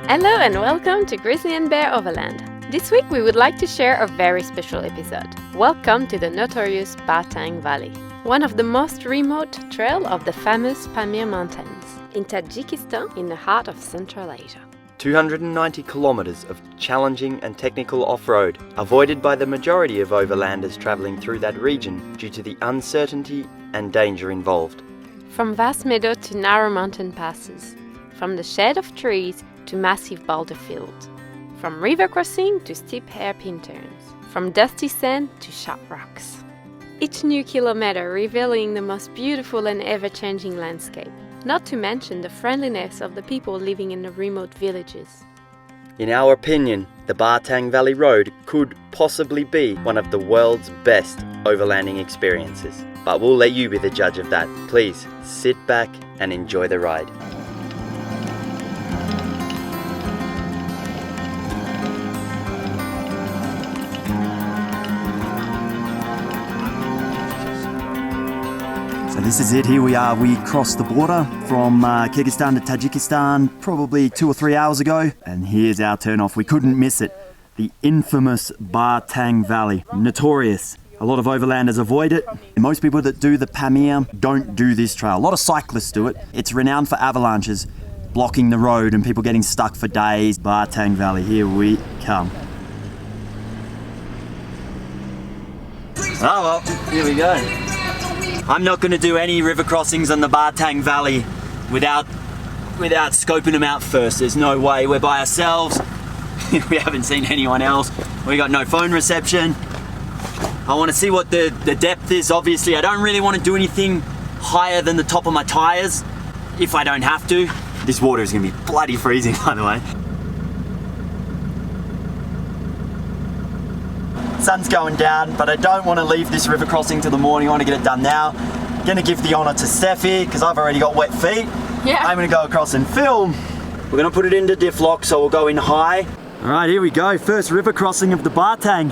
Hello and welcome to Grizzly and Bear Overland. This week we would like to share a very special episode. Welcome to the notorious Batang Valley, one of the most remote trails of the famous Pamir Mountains, in Tajikistan in the heart of Central Asia. 290 kilometres of challenging and technical off-road, avoided by the majority of overlanders travelling through that region due to the uncertainty and danger involved. From vast meadow to narrow mountain passes, from the shade of trees to massive boulder fields, from river crossing to steep hairpin turns, from dusty sand to sharp rocks. Each new kilometre revealing the most beautiful and ever-changing landscape, not to mention the friendliness of the people living in the remote villages. In our opinion, the Batang Valley Road could possibly be one of the world's best overlanding experiences. But we'll let you be the judge of that. Please sit back and enjoy the ride. So this is it, here we are. We crossed the border from Kyrgyzstan to Tajikistan probably 2 or 3 hours ago. And here's our turn-off. We couldn't miss it. The infamous Batang Valley. Notorious. A lot of overlanders avoid it. Most people that do the Pamir don't do this trail. A lot of cyclists do it. It's renowned for avalanches, blocking the road and people getting stuck for days. Batang Valley, here we come. Oh well, here we go. I'm not going to do any river crossings on the Batang Valley without scoping them out first. There's no way. We're by ourselves. We haven't seen anyone else. We got no phone reception. I want to see what the depth is. Obviously, I don't really want to do anything higher than the top of my tires if I don't have to. This water is going to be bloody freezing, by the way. Sun's going down, but I don't want to leave this river crossing till the morning. I want to get it done now. I'm going to give the honour to Steffi because I've already got wet feet. Yeah. I'm going to go across and film. We're going to put it into diff lock, so we'll go in high. All right, here we go. First river crossing of the Batang.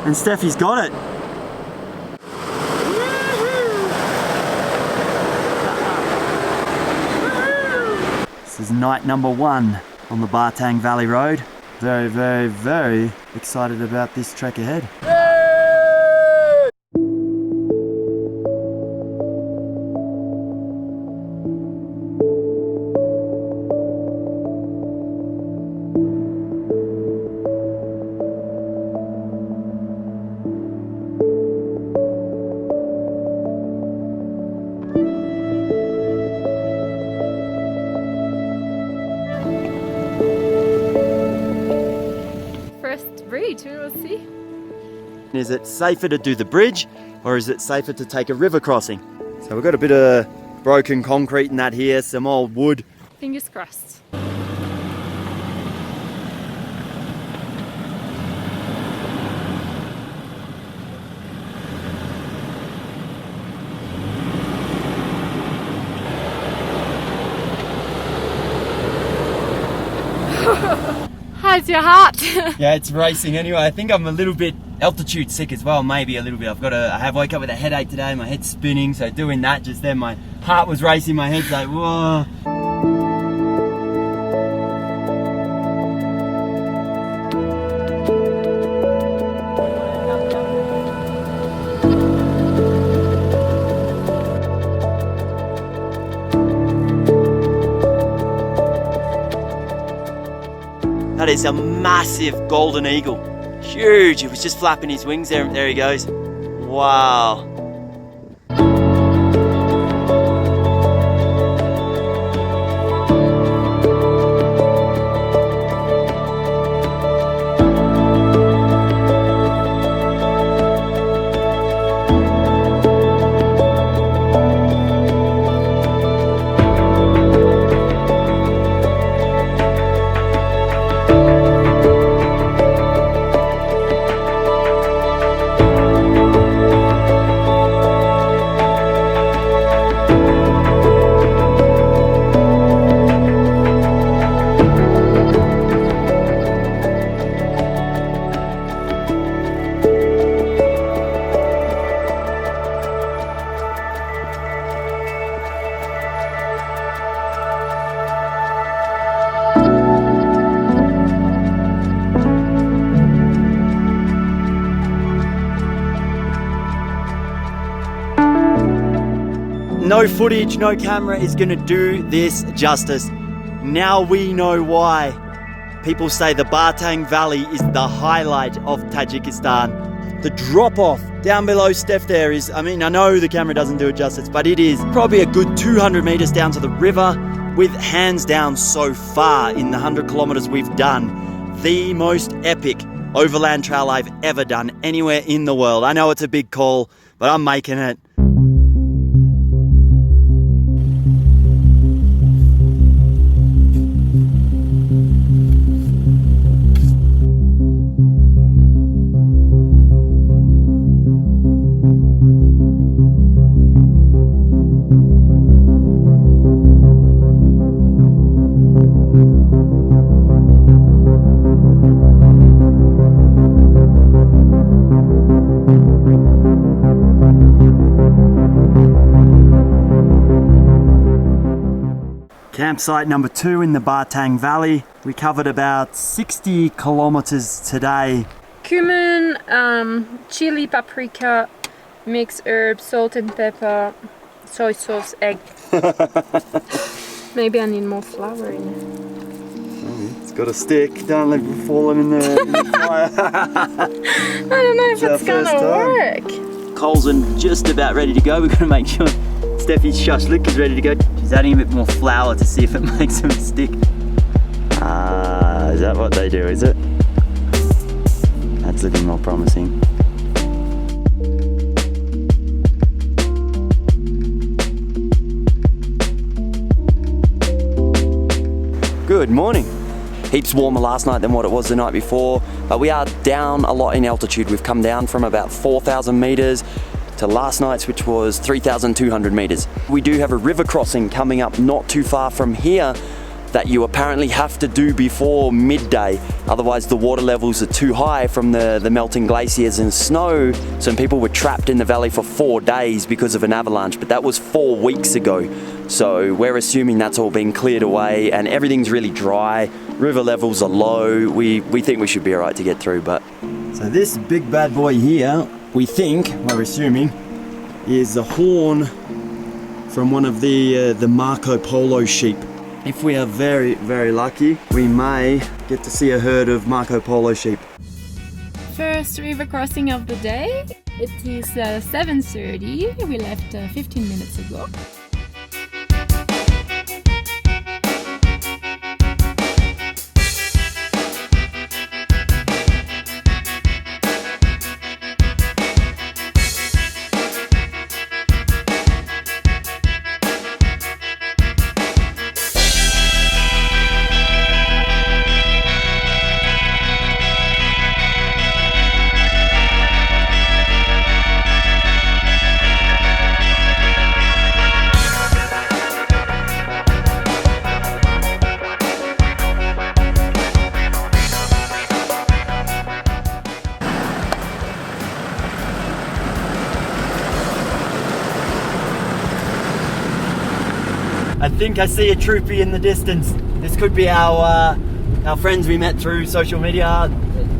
And Steffi's got it. This is night number 1 on the Batang Valley Road. Very, very, very excited about this trek ahead. Bridge, we will see. Is it safer to do the bridge or is it safer to take a river crossing? So we've got a bit of broken concrete and that here, some old wood. Fingers crossed. How's your heart? Yeah, it's racing anyway. I think I'm a little bit altitude sick as well, maybe a little bit. I have woke up with a headache today, my head's spinning, so doing that just then my heart was racing, my head's like, whoa. That is a massive golden eagle. Huge. He was just flapping his wings there. There he goes. Wow. no footage, no camera is gonna do this justice. Now we know why people say the Bartang Valley is the highlight of Tajikistan. The drop off down below Steph there is, I mean, I know the camera doesn't do it justice, but it is probably a good 200 meters down to the river, with hands down so far in the 100 kilometers we've done, the most epic overland trail I've ever done anywhere in the world. I know it's a big call, but I'm making it. Campsite number 2 in the Bartang Valley. We covered about 60 kilometers today. Cumin, chili, paprika, mixed herbs, salt and pepper, soy sauce, egg. Maybe I need more flour in it. It's got a stick. Don't let it fall in the fire. I don't know if it's gonna work. Coals are just about ready to go. We're gonna make sure Steffi's shashlik is ready to go. She's adding a bit more flour to see if it makes them stick. Is that what they do, is it? That's looking more promising. Good morning. Heaps warmer last night than what it was the night before, but we are down a lot in altitude. We've come down from about 4,000 meters to last night's, which was 3,200 meters. We do have a river crossing coming up not too far from here that you apparently have to do before midday. Otherwise the water levels are too high from the melting glaciers and snow. Some people were trapped in the valley for 4 days because of an avalanche, but that was 4 weeks ago. So we're assuming that's all been cleared away and everything's really dry. River levels are low. We think we should be all right to get through, but. So this big bad boy here, we think, we're assuming, is the horn from one of the Marco Polo sheep. If we are very, very lucky, we may get to see a herd of Marco Polo sheep. First river crossing of the day. It is 7:30. We left 15 minutes ago. I think I see a troopy in the distance. This could be our friends we met through social media.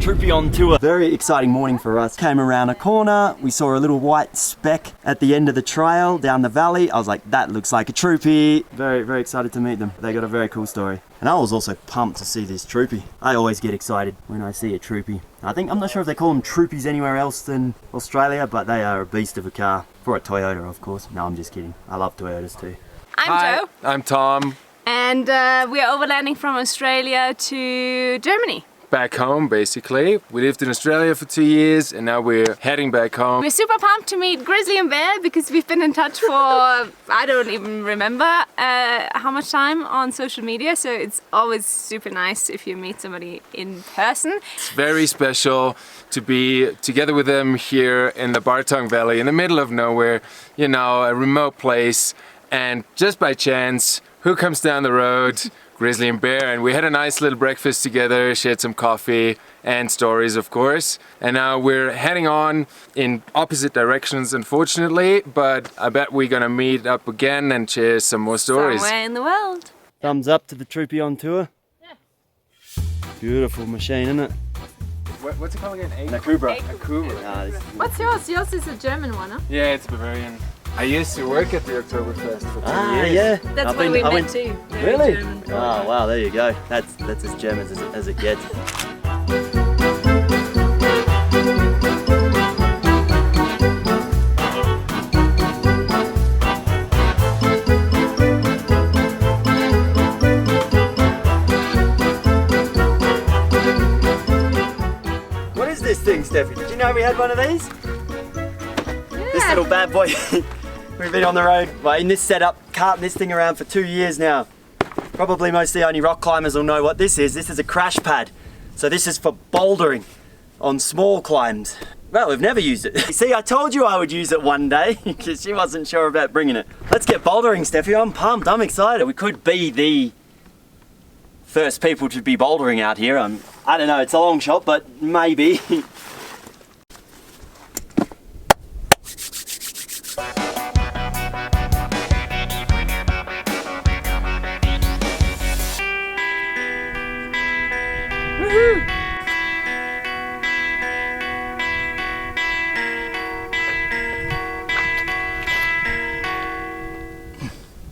Troopy on tour. Very exciting morning for us. Came around a corner, we saw a little white speck at the end of the trail down the valley. I was like, that looks like a troopy. Very, very excited to meet them. They got a very cool story. And I was also pumped to see this troopy. I always get excited when I see a troopy. I'm not sure if they call them troopies anywhere else than Australia, but they are a beast of a car. For a Toyota, of course. No, I'm just kidding. I love Toyotas too. I'm Joe. I'm Tom. And we are overlanding from Australia to Germany. Back home, basically. We lived in Australia for 2 years and now we're heading back home. We're super pumped to meet Grizzly and Bear because we've been in touch for, I don't even remember how much time on social media. So it's always super nice if you meet somebody in person. It's very special to be together with them here in the Bartang Valley, in the middle of nowhere, you know, a remote place. And just by chance, who comes down the road? Grizzly and Bear, and we had a nice little breakfast together, shared some coffee and stories, of course. And now we're heading on in opposite directions, unfortunately, but I bet we're gonna meet up again and share some more stories. Somewhere in the world. Thumbs up to the troopy on tour. Yeah. Beautiful machine, isn't it? What's it called again? Akubra. Akubra. What's yours? Yours is a German one, huh? Yeah, it's Bavarian. I used to work at the Oktoberfest for 2 Ah, years. yeah. That's I've where been- we I met went- too. Very Really? German. Oh, wow, there you go. That's as German as it gets. What is this thing, Steffi? Did you know we had one of these? This little bad boy. We've been on the road, well, in this setup, carting this thing around for 2 years now. Probably most of the only rock climbers will know what this is. This is a crash pad. So this is for bouldering on small climbs. Well, we've never used it. See, I told you I would use it one day because she wasn't sure about bringing it. Let's get bouldering, Steffi. I'm pumped. I'm excited. We could be the first people to be bouldering out here. I don't know. It's a long shot, but maybe.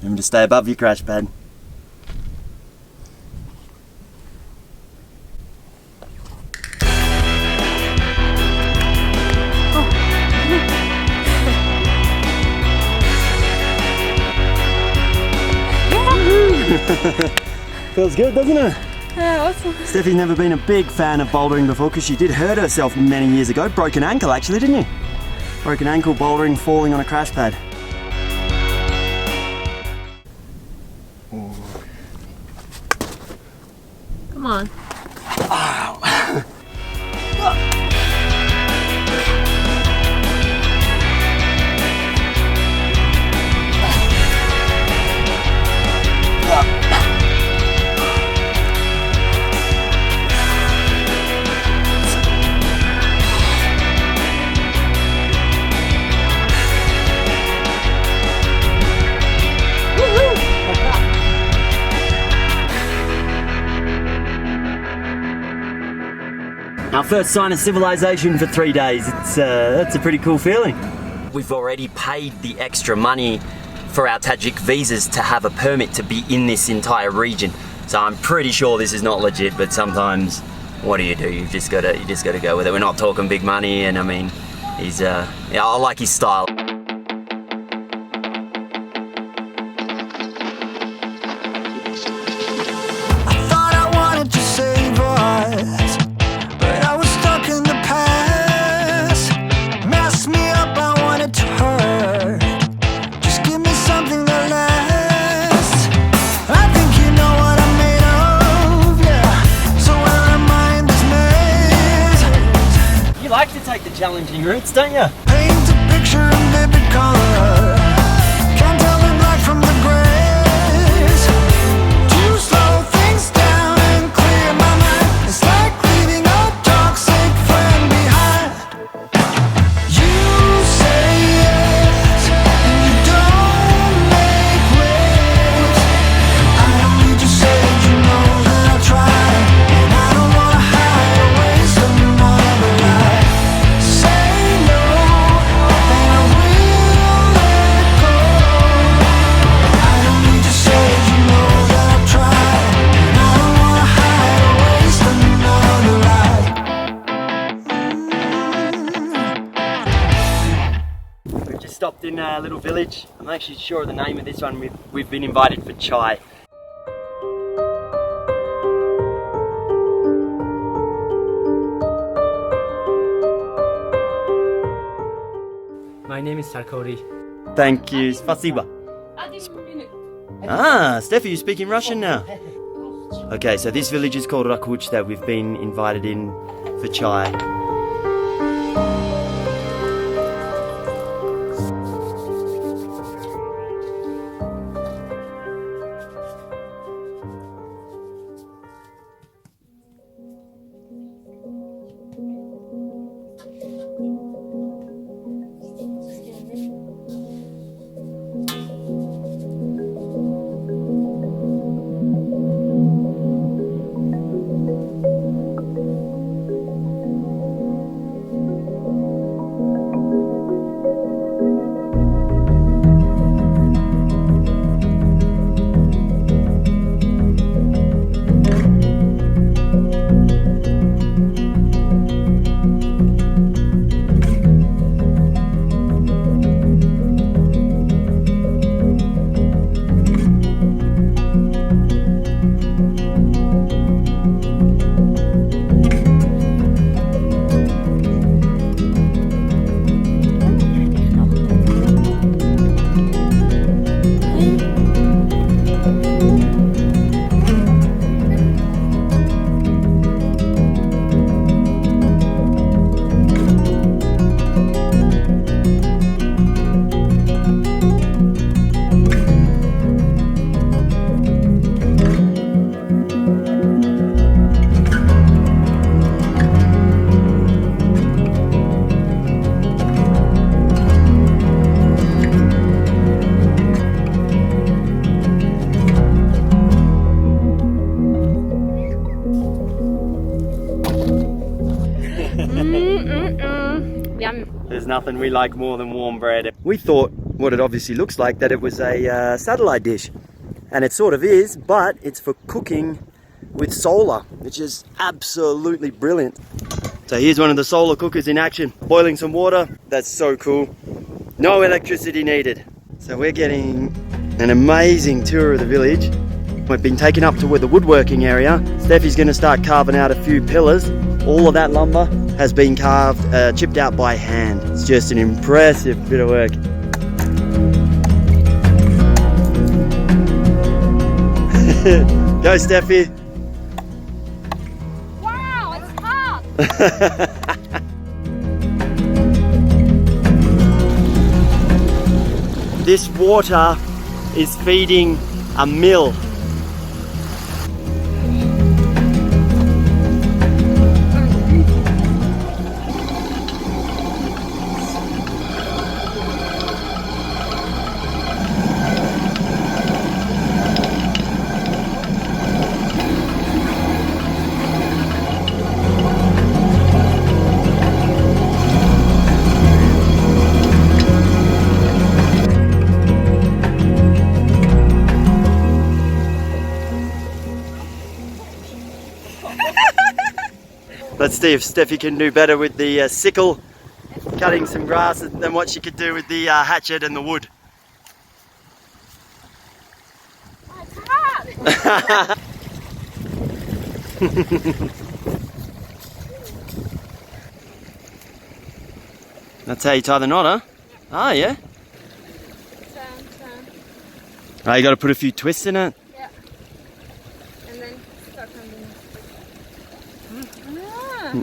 Remember to stay above your crash pad. Feels good, doesn't it? Yeah, awesome. Steffi's never been a big fan of bouldering before because she did hurt herself many years ago. Broken ankle actually, didn't you? Broken ankle bouldering, falling on a crash pad. Come on. Our first sign of civilization for 3 days. That's a pretty cool feeling. We've already paid the extra money for our Tajik visas to have a permit to be in this entire region. So I'm pretty sure this is not legit, but sometimes what do? You just gotta go with it. We're not talking big money, and I mean, he's yeah, I like his style. Thought I wanted to save us, but I was stuck in the past. Messed me up, I wanted to hurt. Just give me something that lasts. I think you know what I'm made of, yeah. So when our mind is made, You like to take the challenging routes, don't you? paint a picture in vivid color. Can't tell the black from the grays. To slow things down and clear my mind. It's like leaving a toxic friend behind. You say yes, and you don't make waves. I don't need to say that you know that I tried, and I don't wanna hide or waste another life. Say no, and I will let go. I don't need to say that you know that I've tried, and I don't wanna hide or waste another life. We've just stopped in a little village. I'm actually sure of the name of this one. We've been invited for chai. My name is Sarkori. Thank you. Spasiba. Ah, Steffi, you're speaking Russian now. Okay, so this village is called Rakuch that we've been invited in for chai. Yum. There's nothing we like more than warm bread. We thought what it obviously looks like, that it was a satellite dish. And it sort of is, but it's for cooking with solar, which is absolutely brilliant. So here's one of the solar cookers in action, boiling some water. That's so cool. No electricity needed. So we're getting an amazing tour of the village. We've been taken up to where the woodworking area. Steffi's going to start carving out a few pillars. All of that lumber has been carved, chipped out by hand. It's just an impressive bit of work. Go, Steffi. Wow, it's hot! This water is feeding a mill. Let's see if Steffi can do better with the sickle, cutting some grass, than what she could do with the hatchet and the wood. That's how you tie the knot, huh? Oh, yeah? Oh, you got to put a few twists in it? Yeah. And then start underneath.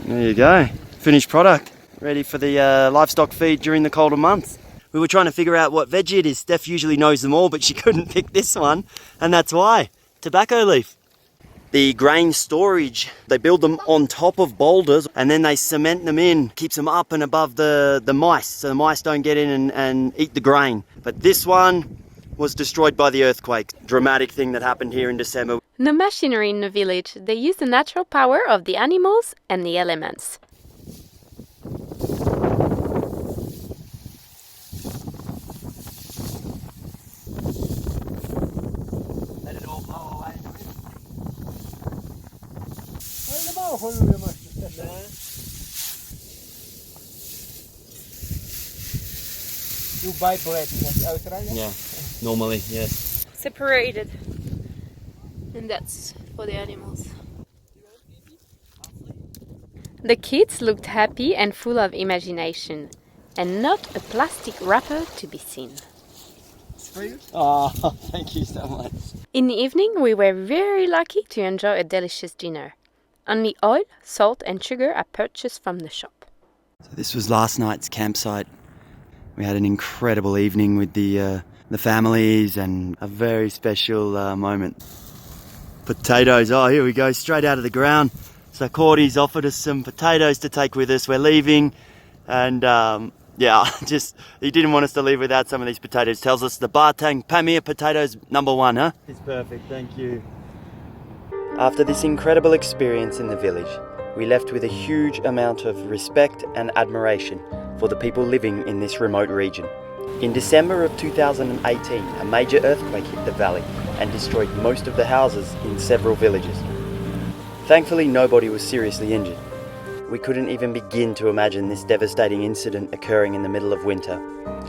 There you go. Finished product. Ready for the livestock feed during the colder months. We were trying to figure out what veggie it is. Steph usually knows them all, but she couldn't pick this one. And that's why. Tobacco leaf. The grain storage, they build them on top of boulders and then they cement them in. Keeps them up and above the mice, so the mice don't get in and eat the grain. But this one was destroyed by the earthquake. Dramatic thing that happened here in December. No machinery in the village. They use the natural power of the animals and the elements. Let it all blow away. You buy bread in Australia? Yeah, normally, yes. Separated. And that's for the animals. The kids looked happy and full of imagination, and not a plastic wrapper to be seen. Oh, thank you so much. In the evening, we were very lucky to enjoy a delicious dinner. Only oil, salt and sugar are purchased from the shop. So this was last night's campsite. We had an incredible evening with the families and a very special moment. Potatoes, oh here we go, straight out of the ground. So Cordy's offered us some potatoes to take with us. We're leaving and yeah, he didn't want us to leave without some of these potatoes. Tells us the Bartang Pamir potatoes #1, huh? It's perfect, thank you. After this incredible experience in the village, we left with a huge amount of respect and admiration for the people living in this remote region. In December of 2018, a major earthquake hit the valley and destroyed most of the houses in several villages. Thankfully, nobody was seriously injured. We couldn't even begin to imagine this devastating incident occurring in the middle of winter.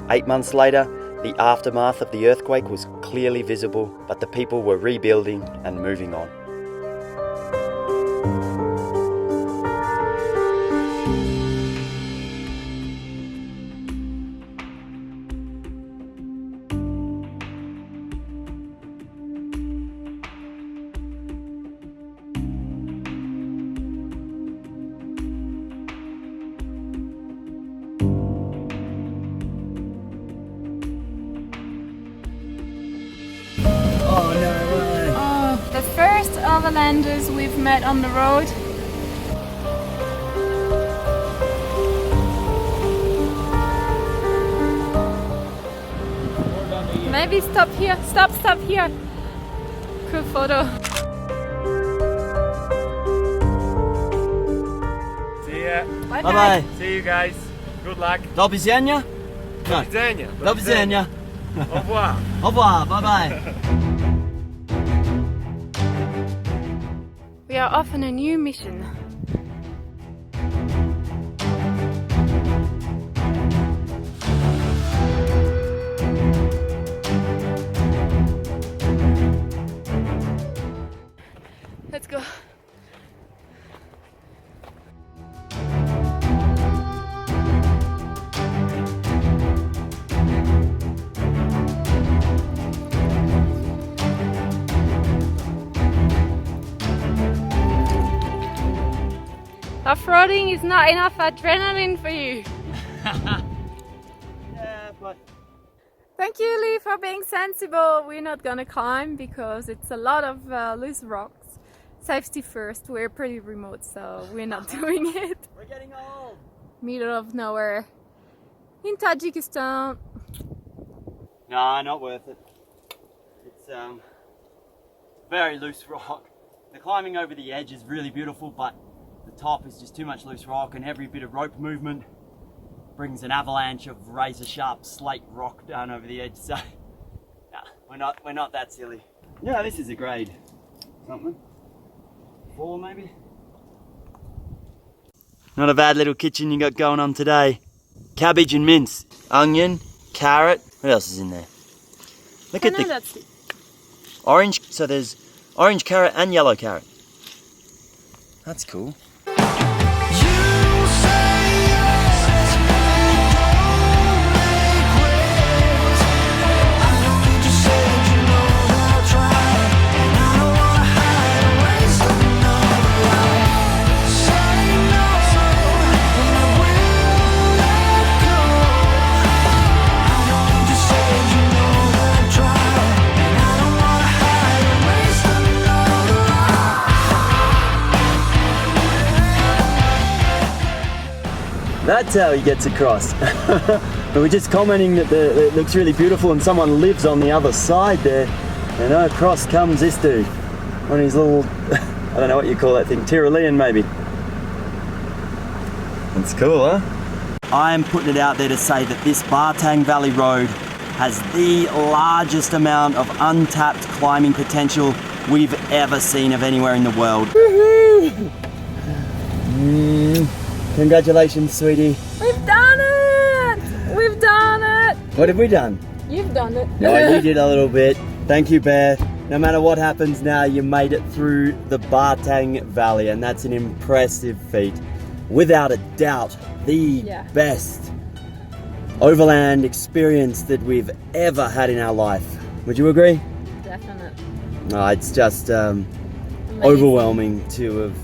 8 months later, the aftermath of the earthquake was clearly visible, but the people were rebuilding and moving on. The first overlanders we've met on the road. Maybe stop here. Stop here. Cool photo. See ya. Bye Bye-bye. See you guys. Good luck. Do widzenia? Do widzenia. Do widzenia. Au revoir. Au revoir, bye bye. We are off on a new mission. Let's go. Off-roading is not enough adrenaline for you. Yeah, but Thank you, Lee, for being sensible. We're not gonna climb because it's a lot of loose rocks. Safety first. We're pretty remote, so we're not doing it. we're getting old. Middle of nowhere in Tajikistan. No, not worth it. It's very loose rock. The climbing over the edge is really beautiful, but the top is just too much loose rock, and every bit of rope movement brings an avalanche of razor sharp slate rock down over the edge. So nah, we're not that silly. Yeah, this is a grade something. 4 maybe. Not a bad little kitchen you got going on today. Cabbage and mince, onion, carrot. What else is in there? Look at the That's it. orange. So there's orange carrot and yellow carrot. That's cool. That's how he gets across. But we're just commenting that it looks really beautiful and someone lives on the other side there. And across comes this dude. One of his little, I don't know what you call that thing, Tyrolean maybe. That's cool, huh? I am putting it out there to say that this Bartang Valley Road has the largest amount of untapped climbing potential we've ever seen of anywhere in the world. Congratulations, sweetie. We've done it! We've done it! What have we done? You've done it. No, you did a little bit. Thank you, Bear. No matter what happens now, you made it through the Bartang Valley, and that's an impressive feat. Without a doubt, the best overland experience that we've ever had in our life. Would you agree? Definitely. No, it's just overwhelming to have...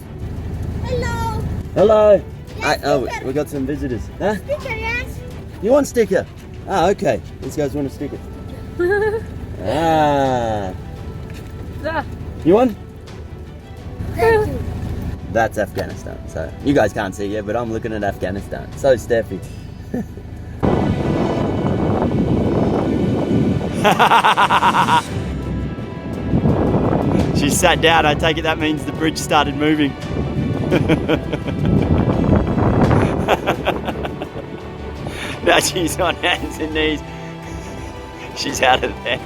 Hello. Hello! Sticker. We got some visitors. Huh? Sticker, yes. You want sticker? Ah, okay. These guys want a sticker. Ah. Yeah. You want? Thank you. That's Afghanistan. So you guys can't see yet, but I'm looking at Afghanistan. So Steffi. She sat down. I take it that means the bridge started moving. Now she's on hands and knees. She's out of there.